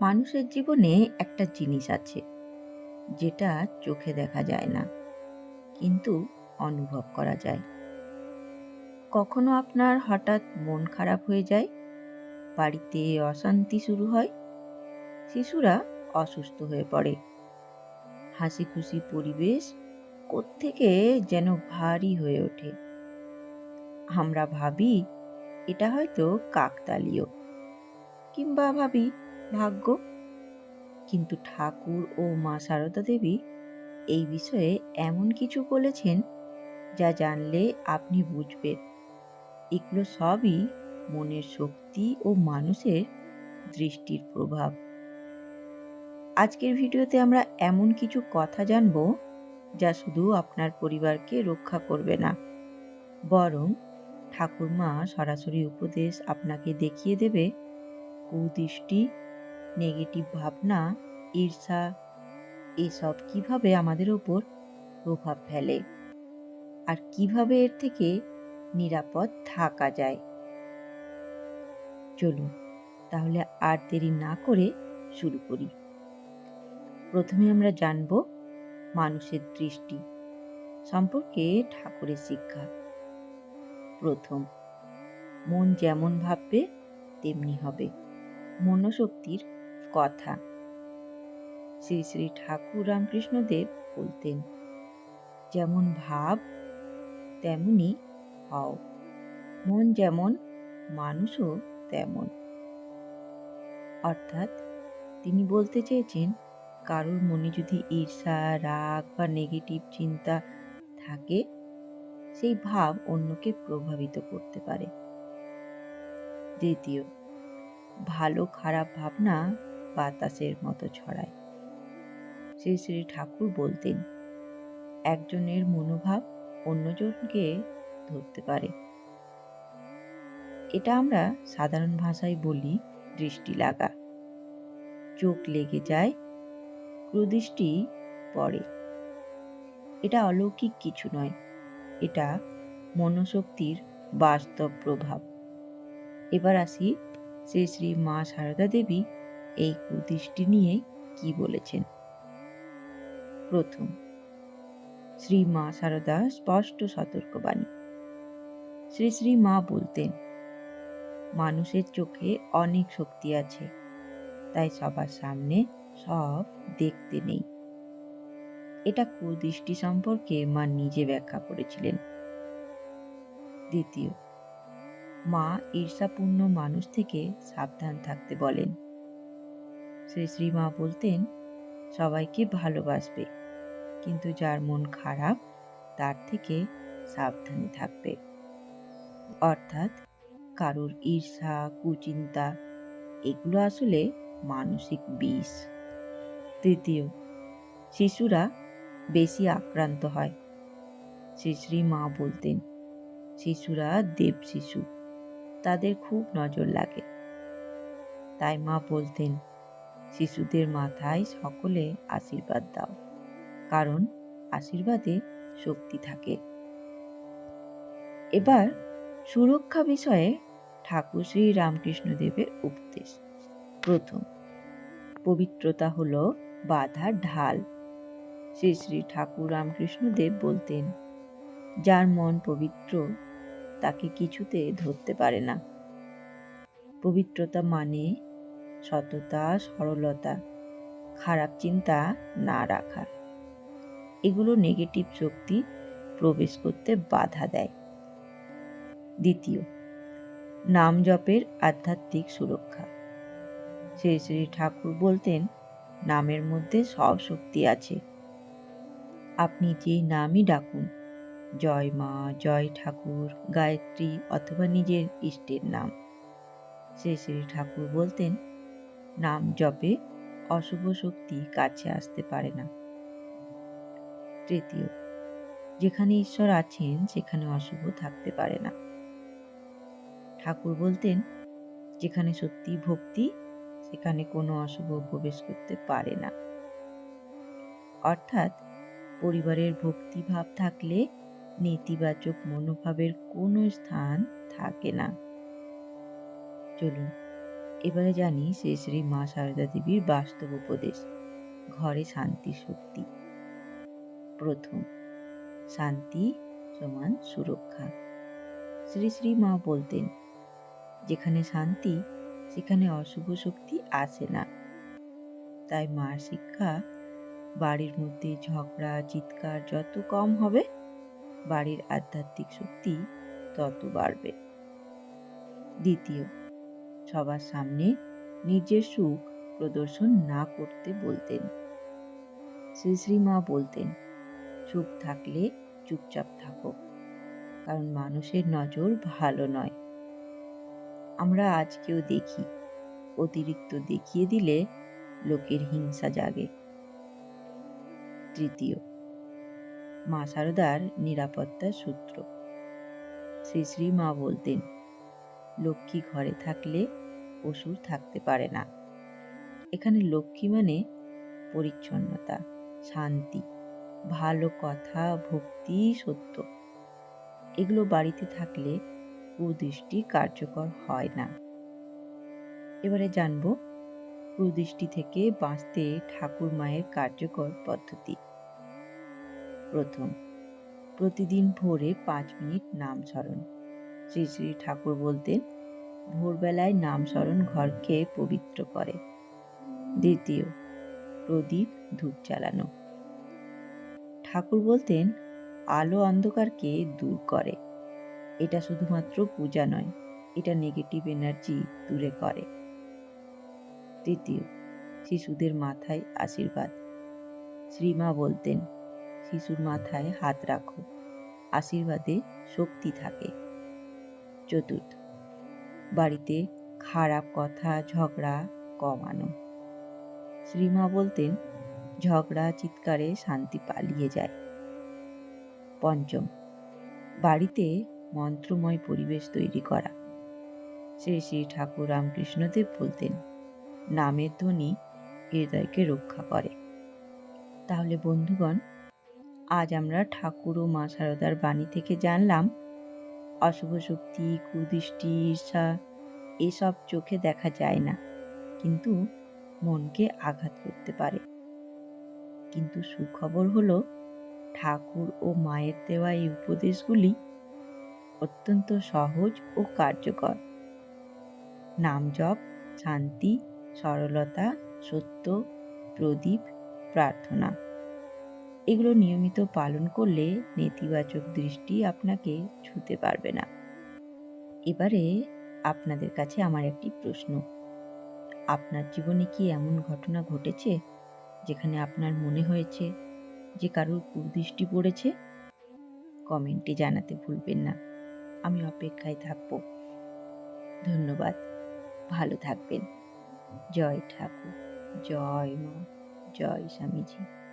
মানুষের জীবনে একটা জিনিস আছে যেটা চোখে দেখা যায় না, কিন্তু অনুভব করা যায়। কখনো আপনার হঠাৎ মন খারাপ হয়ে যায়, বাড়িতে অশান্তি শুরু হয়, শিশুরা অসুস্থ হয়ে পড়ে, হাসি খুশি পরিবেশ কোত্থেকে যেন ভারী হয়ে ওঠে। আমরা ভাবি এটা হয়তো কাকতালীয়, কিংবা ভাবি ভাগ্য। কিন্তু ঠাকুর ও মা সারদা দেবী এই বিষয়ে এমন কিছু বলেছেন যা জানলে আপনি বুঝবেন এগুলো সবই মনের শক্তি ও মানুষের দৃষ্টির প্রভাব। আজকের ভিডিওতে আমরা এমন কিছু কথা জানব যা শুধু আপনার পরিবারকে রক্ষা করবে না, বরং ঠাকুরমা সরাসরি উপদেশ আপনাকে দেখিয়ে দেবে কুদৃষ্টি, নেগেটিভ ভাবনা, ঈর্ষা এসব কিভাবে আমাদের ওপর প্রভাব ফেলে আর কিভাবে এর থেকে নিরাপদ থাকা যায়। চলুন তাহলে আর দেরি না করে শুরু করি। প্রথমে আমরা জানব মানুষের দৃষ্টি সম্পর্কে ঠাকুরের শিক্ষা। প্রথম, মন যেমন ভাববে তেমনি হবে। মনোশক্তির কথা শ্রী শ্রী ঠাকুর রামকৃষ্ণদেব বলতেন, যেমন ভাব তেমনি হও। মন যেমন মানুষও তেমন। অর্থাৎ তিনি বলতে চেয়েছেন, কারোর মনে যদি ঈর্ষা, রাগ বা নেগেটিভ চিন্তা থাকে, সেই ভাব অন্যকে প্রভাবিত করতে পারে। দ্বিতীয়, ভালো খারাপ ভাবনা বাতাসের মতো ছড়ায়। শ্রী শ্রী ঠাকুর বলতেন, একজনের মনোভাব অন্যজনকে ধরতে পারে। এটা আমরা সাধারণ ভাষায় বলি দৃষ্টি লাগা। চোখ লেগে যায়, কুদৃষ্টি পড়ে। এটা অলৌকিক কিছু নয়, এটা মনোশক্তির বাস্তব প্রভাব। এবার আসি শ্রী শ্রী মা সারদা দেবী এই কুদৃষ্টি নিয়ে কি বলেছেন। প্রথম, শ্রী মা সারদা স্পষ্ট সতর্কবাণী। শ্রী শ্রী মা বলতেন, মানুষের চোখে অনেক শক্তি আছে, তাই সবার সামনে সব দেখতে নেই। এটা কুদৃষ্টি সম্পর্কে মা নিজে ব্যাখ্যা করেছিলেন। দ্বিতীয়, মা ঈর্ষাপূর্ণ মানুষ থেকে সাবধান থাকতে বলেন। শ্রী শ্রী মা বলতেন, সবাইকে ভালোবাসবে, কিন্তু যার মন খারাপ তার থেকে সাবধানে থাকবে। অর্থাৎ কারোর ঈর্ষা, কুচিন্তা এগুলো আসলে মানসিক বিষ। তৃতীয়, শিশুরা বেশি আক্রান্ত হয়। শ্রী শ্রী মা বলতেন, শিশুরা দেব শিশু, তাদের খুব নজর লাগে। তাই মা বলতেন, শিশুদের মাথায় সকলে আশীর্বাদ দাও, কারণ আশীর্বাদে শক্তি থাকে। এবার সুরক্ষা বিষয়ে ঠাকুর শ্রী রামকৃষ্ণদেবের উপদেশ। প্রথম, পবিত্রতা হলো বাধার ঢাল। শ্রী শ্রী ঠাকুর রামকৃষ্ণদেব বলতেন, যার মন পবিত্র তাকে কিছুতে ধরতে পারে না। পবিত্রতা মানে সততা, সরলতা, খারাপ চিন্তা না রাখা। এগুলো নেগেটিভ শক্তি প্রবেশ করতে বাধা দেয়। দ্বিতীয়, নাম জপের আধ্যাত্মিক সুরক্ষা। শ্রী শ্রী ঠাকুর বলতেন, নামের মধ্যে সব শক্তি আছে। আপনি যে নামই ডাকুন, জয় মা, জয় ঠাকুর, গায়ত্রী অথবা নিজের ইষ্টের নাম, শ্রী শ্রী ঠাকুর বলতেন, নাম জপে অশুভ শক্তি কাছে আসতে পারে না। তৃতীয়, যেখানে ঈশ্বর আছেন সেখানে অশুভ থাকতে পারে না। ঠাকুর বলতেন, যেখানে সত্যি ভক্তি সেখানে কোনো অশুভ প্রবেশ করতে পারে না। অর্থাৎ পরিবারের ভক্তিভাব থাকলে নেতিবাচক মনোভাবের কোনো স্থান থাকে না। চলুন এবারে জানি শ্রী শ্রী মা সারদা দেবীর বাস্তব উপদেশ, ঘরে শান্তির শক্তি। প্রথম, শান্তি সমান সুরক্ষা। শ্রী শ্রী মা বলতেন, যেখানে শান্তি সেখানে অশুভ শক্তি আসে না। তাই মার শিক্ষা, বাড়ির মধ্যে ঝগড়া চিৎকার যত কম হবে, বাড়ির আধ্যাত্মিক শক্তি তত বাড়বে। দ্বিতীয়, সবার সামনে নিজের সুখ প্রদর্শন না করতে বলতেন। শ্রী শ্রী মা বলতেন, সুখ থাকলে চুপচাপ থাকো, কারণ মানুষের নজর ভালো নয়। আমরা আজকেও দেখি, অতিরিক্ত দেখিয়ে দিলে লোকের হিংসা জাগে। তৃতীয়, মা সারদার নিরাপত্তার সূত্র। শ্রী শ্রী মা বলতেন, লক্ষ্মী ঘরে থাকলে অসুর থাকতে পারে না। এখানে লক্ষ্মী মানে পরিচ্ছন্নতা, শান্তি, ভালো কথা, ভক্তি, সত্য। এগুলো বাড়িতে থাকলে কুদৃষ্টি কার্যকর হয় না। এবারে জানব কুদৃষ্টি থেকে বাঁচতে ঠাকুর মায়ের কার্যকর পদ্ধতি। প্রথম, প্রতিদিন ভোরে 5 মিনিট নাম স্মরণ। শ্রী শ্রী ঠাকুর বলতেন, ভোরবেলায় নাম স্মরণ ঘরকে পবিত্র করে। দ্বিতীয়, প্রদীপ ধূপ জ্বালানো। ঠাকুর বলতেন, আলো অন্ধকারকে দূর করে। এটা শুধুমাত্র পূজা নয়, এটা নেগেটিভ এনার্জি দূরে করে। তৃতীয়, শিশুদের মাথায় আশীর্বাদ। শ্রীমা বলতেন, শিশুর মাথায় হাত রাখো, আশীর্বাদে শক্তি থাকে। চতুর্থ, বাড়িতে খারাপ কথা ঝগড়া কমানো। শ্রীমা বলতেন, ঝগড়া চিৎকারে শান্তি পালিয়ে যায়। পঞ্চম, বাড়িতে মন্ত্রময় পরিবেশ তৈরি করা। শ্রী শ্রী ঠাকুর রামকৃষ্ণদেব বলতেন, নামের ধ্বনি হৃদয়কে রক্ষা করে। তাহলে বন্ধুগণ, আজ আমরা ঠাকুর ও মা সারদার বাণী থেকে জানলাম, অশুভ শক্তি, কুদৃষ্টি, ঈর্ষা এসব চোখে দেখা যায় না, কিন্তু মনকে আঘাত করতে পারে। কিন্তু সুখবর হলো, ঠাকুর ও মায়ের দেওয়া এই উপদেশগুলি অত্যন্ত সহজ ও কার্যকর। নাম জপ, শান্তি, সরলতা, সত্য, প্রদীপ, প্রার্থনা, এগুলো নিয়মিত পালন করলে নেতিবাচক দৃষ্টি আপনাকে ছুঁতে পারবে না। এবারে আপনাদের কাছে আমার একটি প্রশ্ন, আপনার জীবনে কি এমন ঘটনা ঘটেছে যেখানে আপনার মনে হয়েছে যে কারোর কুদৃষ্টি পড়েছে? কমেন্টে জানাতে ভুলবেন না। আমি অপেক্ষায় থাকব। ধন্যবাদ। ভালো থাকবেন। জয় ঠাকুর, জয় মা, জয় স্বামীজি।